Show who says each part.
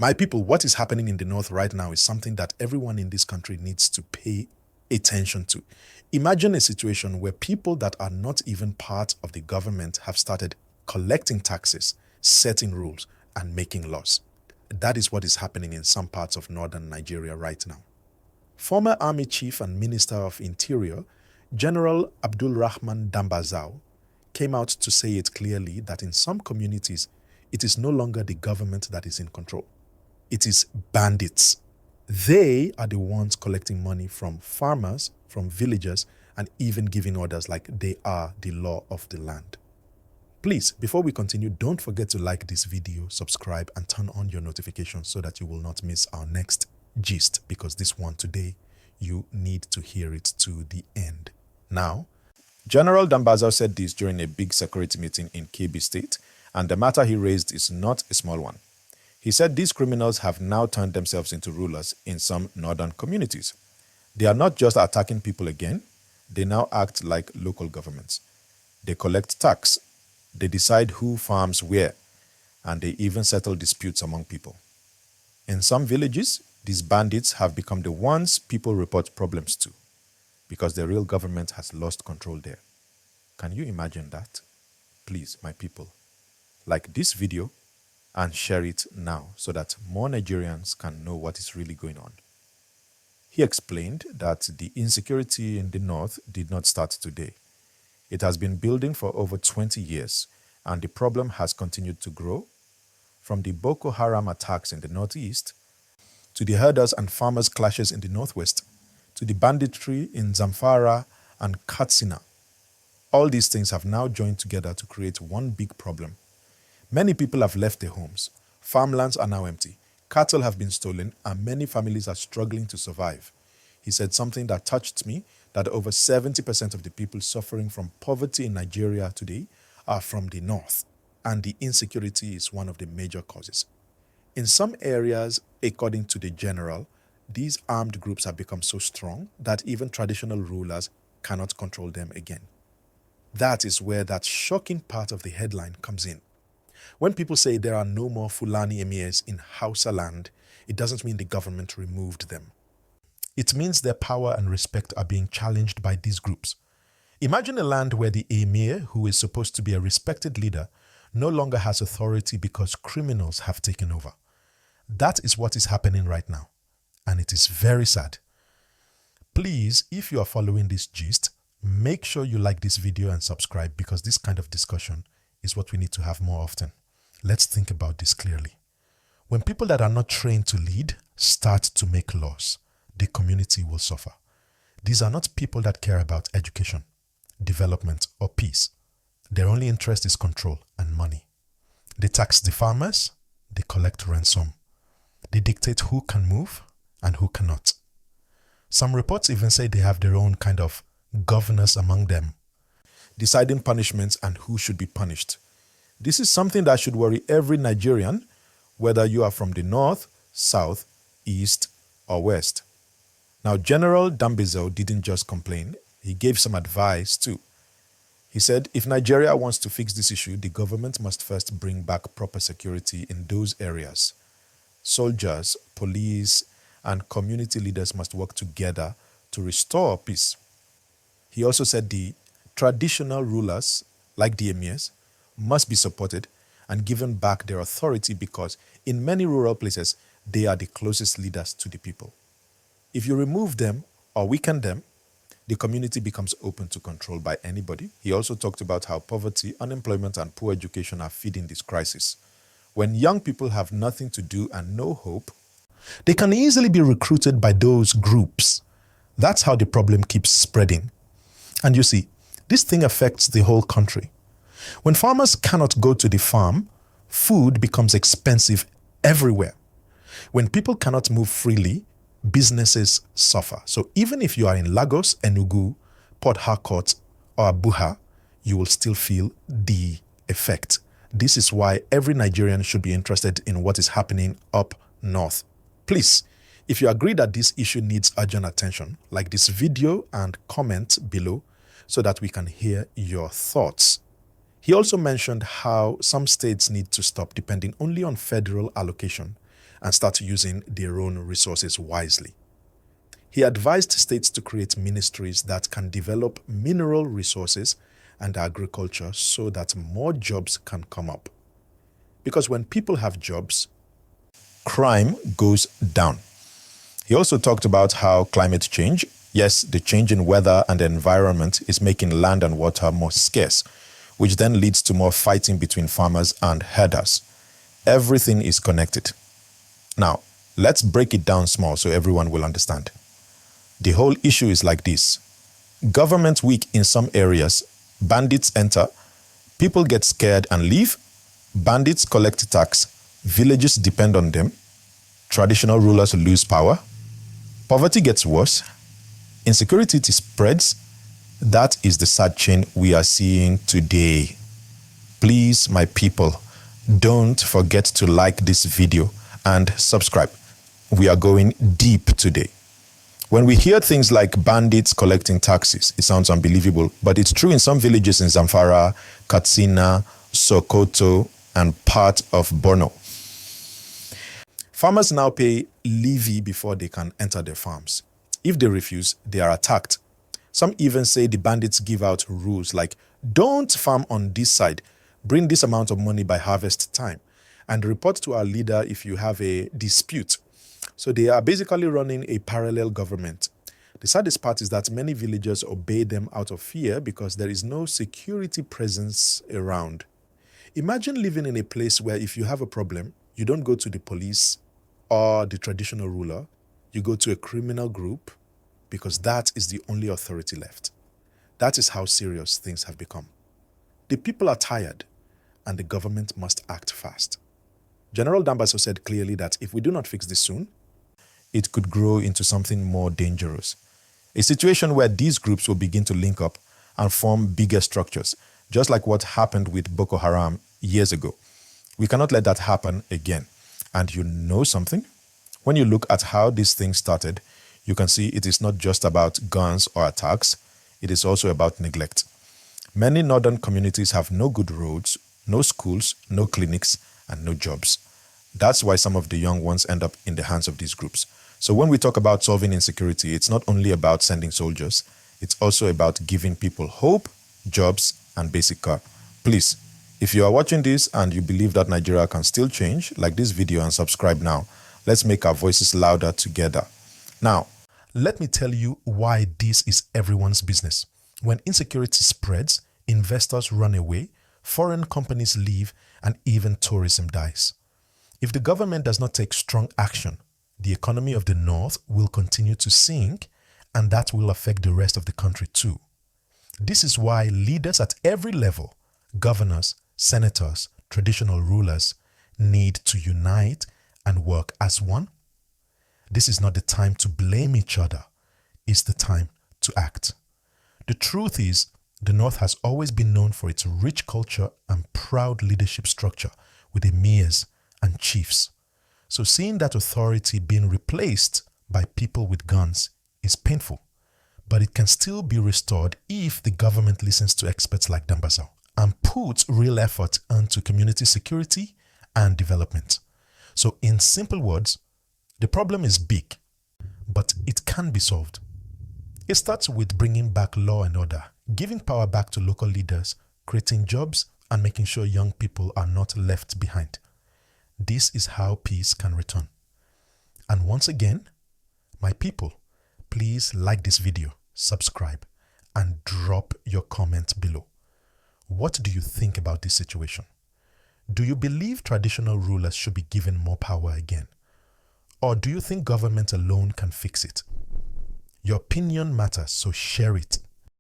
Speaker 1: My people, what is happening in the north right now is something that everyone in this country needs to pay attention to. Imagine a situation where people that are not even part of the government have started collecting taxes, setting rules, and making laws. That is what is happening in some parts of northern Nigeria right now. Former Army Chief and Minister of Interior, General Abdulrahman Dambazau, came out to say it clearly that in some communities, it is no longer the government that is in control. It is bandits. They are the ones collecting money from farmers, from villagers, and even giving orders like they are the law of the land. Please, before we continue, don't forget to like this video, subscribe, and turn on your notifications so that you will not miss our next gist, because this one today, you need to hear it to the end. Now, General Dambazau said this during a big security meeting in Kebbi State, and the matter he raised is not a small one. He said these criminals have now turned themselves into rulers in some northern communities. They are not just attacking people again, they now act like local governments. They collect tax, they decide who farms where, and they even settle disputes among people. In some villages, these bandits have become the ones people report problems to, because the real government has lost control there. Can you imagine that? Please, my people, like this video and share it now so that more Nigerians can know what is really going on. He explained that the insecurity in the north did not start today. It has been building for over 20 years, and the problem has continued to grow, from the Boko Haram attacks in the northeast, to the herders and farmers clashes in the northwest, to the banditry in Zamfara and Katsina. All these things have now joined together to create one big problem. Many people have left their homes. Farmlands are now empty. Cattle have been stolen, and many families are struggling to survive. He said something that touched me, that over 70% of the people suffering from poverty in Nigeria today are from the north, and the insecurity is one of the major causes. In some areas, according to the general, these armed groups have become so strong that even traditional rulers cannot control them again. That is where that shocking part of the headline comes in. When people say there are no more Fulani Emirs in Hausa land, it doesn't mean the government removed them. It means their power and respect are being challenged by these groups. Imagine a land where the Emir, who is supposed to be a respected leader, no longer has authority because criminals have taken over. That is what is happening right now, and it is very sad. Please, if you are following this gist, make sure you like this video and subscribe, because this kind of discussion is what we need to have more often. Let's think about this clearly. When people that are not trained to lead start to make laws, the community will suffer. These are not people that care about education, development, or peace. Their only interest is control and money. They tax the farmers, they collect ransom. They dictate who can move and who cannot. Some reports even say they have their own kind of governors among them, deciding punishments and who should be punished. This is something that should worry every Nigerian, whether you are from the north, south, east, or west. Now, General Dambazau didn't just complain, he gave some advice too. He said, if Nigeria wants to fix this issue, the government must first bring back proper security in those areas. Soldiers, police, and community leaders must work together to restore peace. He also said the traditional rulers, like the emirs, must be supported and given back their authority, because in many rural places, they are the closest leaders to the people. If you remove them or weaken them, the community becomes open to control by anybody. He also talked about how poverty, unemployment, and poor education are feeding this crisis. When young people have nothing to do and no hope, they can easily be recruited by those groups. That's how the problem keeps spreading. And you see, this thing affects the whole country. When farmers cannot go to the farm, food becomes expensive everywhere. When people cannot move freely, businesses suffer. So even if you are in Lagos, Enugu, Port Harcourt, or Abuja, you will still feel the effect. This is why every Nigerian should be interested in what is happening up north. Please, if you agree that this issue needs urgent attention, like this video and comment below so that we can hear your thoughts. He also mentioned how some states need to stop depending only on federal allocation and start using their own resources wisely. He advised states to create ministries that can develop mineral resources and agriculture so that more jobs can come up. Because when people have jobs, crime goes down. He also talked about how climate change, yes, the change in weather and the environment is making land and water more scarce, which then leads to more fighting between farmers and herders. Everything is connected. Now, let's break it down small so everyone will understand. The whole issue is like this. Government weak in some areas, bandits enter, people get scared and leave, bandits collect tax, villages depend on them, traditional rulers lose power, poverty gets worse, insecurity spreads. That is the sad chain we are seeing today. Please, my people, don't forget to like this video and subscribe. We are going deep today. When we hear things like bandits collecting taxes, it sounds unbelievable, but it's true in some villages in Zamfara, Katsina, Sokoto, and part of Borno. Farmers now pay levy before they can enter their farms. If they refuse, they are attacked. Some even say the bandits give out rules like, don't farm on this side, bring this amount of money by harvest time, and report to our leader if you have a dispute. So they are basically running a parallel government. The saddest part is that many villagers obey them out of fear because there is no security presence around. Imagine living in a place where if you have a problem, you don't go to the police or the traditional ruler, you go to a criminal group because that is the only authority left. That is how serious things have become. The people are tired and the government must act fast. General Dambazau said clearly that if we do not fix this soon, it could grow into something more dangerous. A situation where these groups will begin to link up and form bigger structures, just like what happened with Boko Haram years ago. We cannot let that happen again. And you know something? When you look at how this thing started, you can see it is not just about guns or attacks, it is also about neglect. Many northern communities have no good roads, no schools, no clinics, and no jobs. That's why some of the young ones end up in the hands of these groups. So when we talk about solving insecurity, it's not only about sending soldiers, it's also about giving people hope, jobs, and basic care. Please, if you are watching this and you believe that Nigeria can still change, like this video and subscribe now. Let's make our voices louder together. Now, let me tell you why this is everyone's business. When insecurity spreads, investors run away, foreign companies leave, and even tourism dies. If the government does not take strong action, the economy of the North will continue to sink, and that will affect the rest of the country too. This is why leaders at every level, governors, senators, traditional rulers, need to unite and work as one. This is not the time to blame each other. It's the time to act. The truth is, the North has always been known for its rich culture and proud leadership structure with emirs and chiefs. So seeing that authority being replaced by people with guns is painful, but it can still be restored if the government listens to experts like Dambazau and puts real effort into community security and development. So in simple words, the problem is big, but it can be solved. It starts with bringing back law and order, giving power back to local leaders, creating jobs, and making sure young people are not left behind. This is how peace can return. And once again, my people, please like this video, subscribe, and drop your comment below. What do you think about this situation? Do you believe traditional rulers should be given more power again? Or do you think government alone can fix it? Your opinion matters, so share it